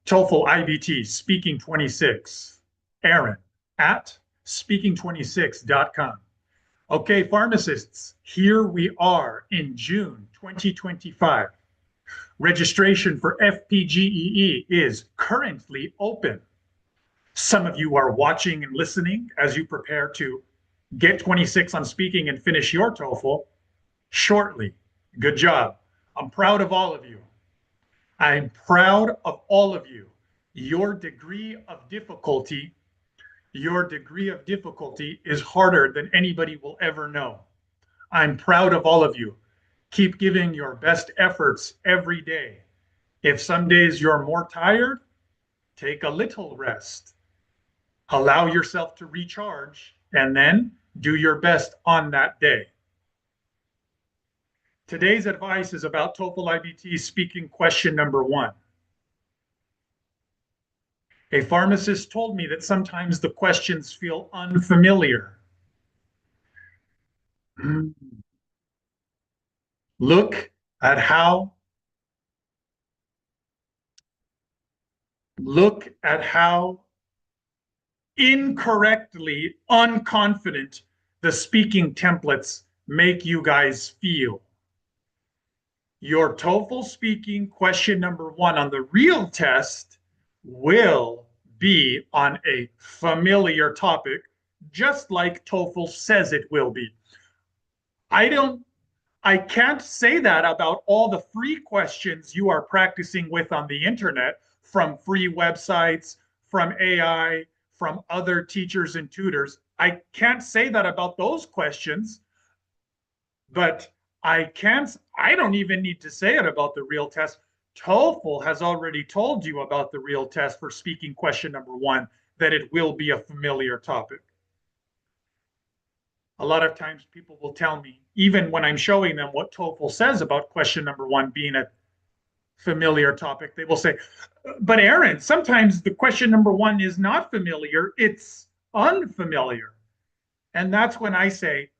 TOEFL IBT Speaking 26. Aaron at speaking26.com. Okay, pharmacists, here we are in June 2025. Registration for FPGEE is currently open. Some of you are watching and listening as you prepare to get 26 on speaking and finish your TOEFL shortly. Good job. I'm proud of all of you. I'm proud of all of you. Your degree of difficulty is harder than anybody will ever know. I'm proud of all of you. Keep giving your best efforts every day. If some days you're more tired, take a little rest. Allow yourself to recharge and then do your best on that day. Today's advice is about TOEFL IBT speaking question number 1. A pharmacist told me that sometimes the questions feel unfamiliar. Look at how incorrectly unconfident the speaking templates make you guys feel. Your TOEFL speaking question number 1 on the real test will be on a familiar topic, just like TOEFL says it will be. I can't say that about all the free questions you are practicing with on the internet, from free websites, from AI, from other teachers and tutors. I can't say that about those questions, but I don't even need to say it about the real test. TOEFL has already told you about the real test for speaking question number 1, that it will be a familiar topic. A lot of times people will tell me, even when I'm showing them what TOEFL says about question number 1 being a familiar topic, they will say, but Aaron, sometimes the question number 1 is not familiar, it's unfamiliar. And that's when I say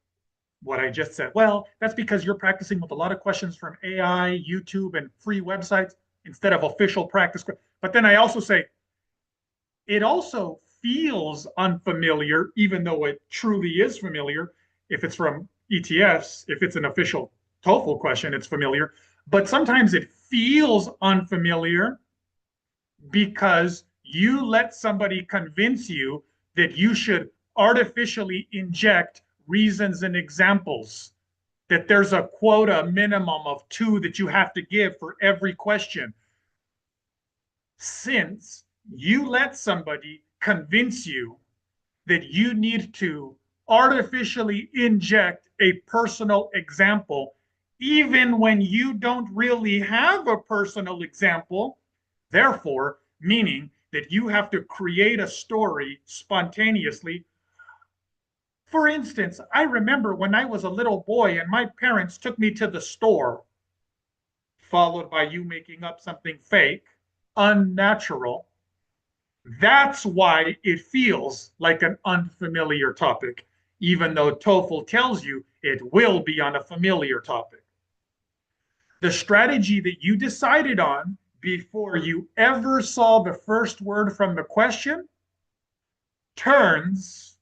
what I just said. Well, that's because you're practicing with a lot of questions from AI, YouTube, and free websites instead of official practice. But then I also say, it also feels unfamiliar, even though it truly is familiar. If it's from ETFs, if it's an official TOEFL question, it's familiar. But sometimes it feels unfamiliar because you let somebody convince you that you should artificially inject reasons and examples, that there's a quota minimum of 2 that you have to give for every question. Since you let somebody convince you that you need to artificially inject a personal example, even when you don't really have a personal example, therefore, meaning that you have to create a story spontaneously. For instance, I remember when I was a little boy and my parents took me to the store, followed by you making up something fake, unnatural. That's why it feels like an unfamiliar topic, even though TOEFL tells you it will be on a familiar topic. The strategy that you decided on before you ever saw the first word from the question turns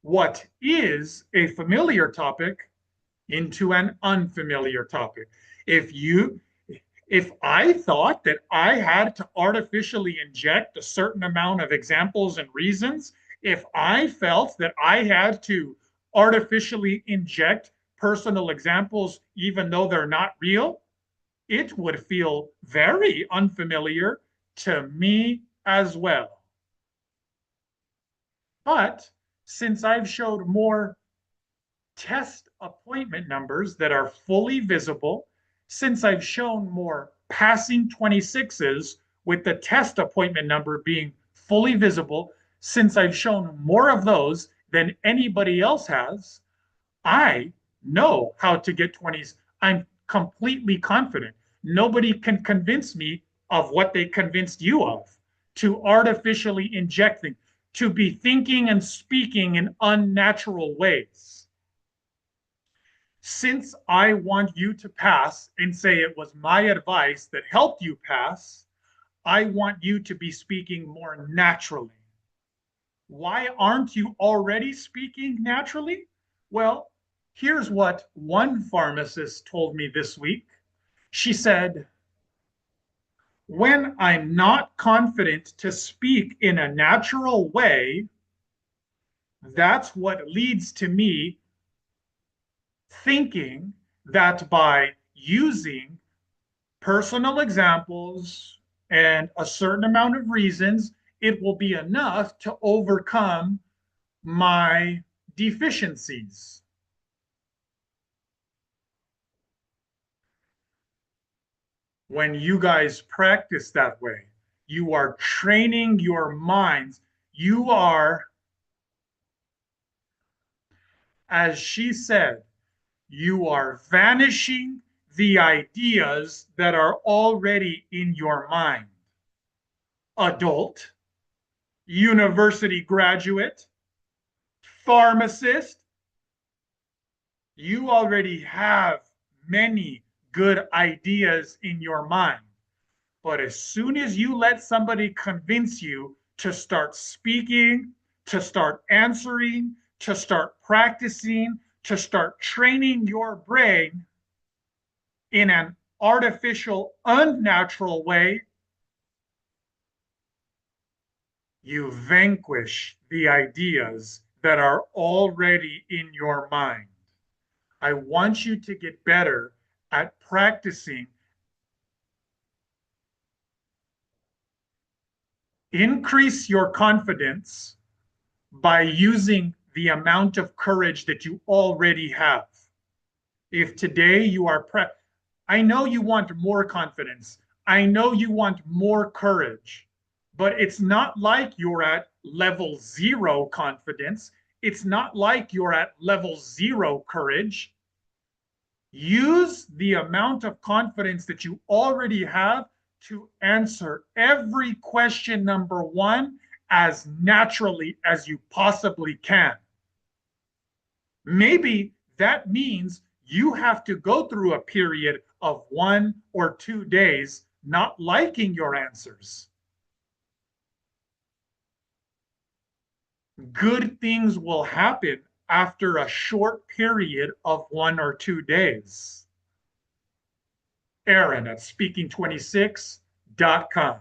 what is a familiar topic into an unfamiliar topic. If I thought that I had to artificially inject a certain amount of examples and reasons, if I felt that I had to artificially inject personal examples even though they're not real, it would feel very unfamiliar to me as well. But since I've showed more test appointment numbers that are fully visible, since I've shown more passing 26s with the test appointment number being fully visible, since I've shown more of those than anybody else has, I know how to get 20s. I'm completely confident. Nobody can convince me of what they convinced you of, to artificially inject things, to be thinking and speaking in unnatural ways. Since I want you to pass and say it was my advice that helped you pass, I want you to be speaking more naturally. Why aren't you already speaking naturally? Well, here's what one pharmacist told me this week. She said, when I'm not confident to speak in a natural way, that's what leads to me thinking that by using personal examples and a certain amount of reasons, it will be enough to overcome my deficiencies. When you guys practice that way, you are training your minds. You are, as she said, you are vanishing the ideas that are already in your mind. Adult, university graduate, pharmacist, you already have many good ideas in your mind. But as soon as you let somebody convince you to start speaking, to start answering, to start practicing, to start training your brain in an artificial, unnatural way, you vanquish the ideas that are already in your mind. I want you to get better at practicing. Increase your confidence by using the amount of courage that you already have. If today you are I know you want more confidence. I know you want more courage, but it's not like you're at level 0 confidence. It's not like you're at level 0 courage. Use the amount of confidence that you already have to answer every question number 1 as naturally as you possibly can. Maybe that means you have to go through a period of 1 or 2 days not liking your answers. Good things will happen after a short period of 1 or 2 days. Aaron at speaking26.com.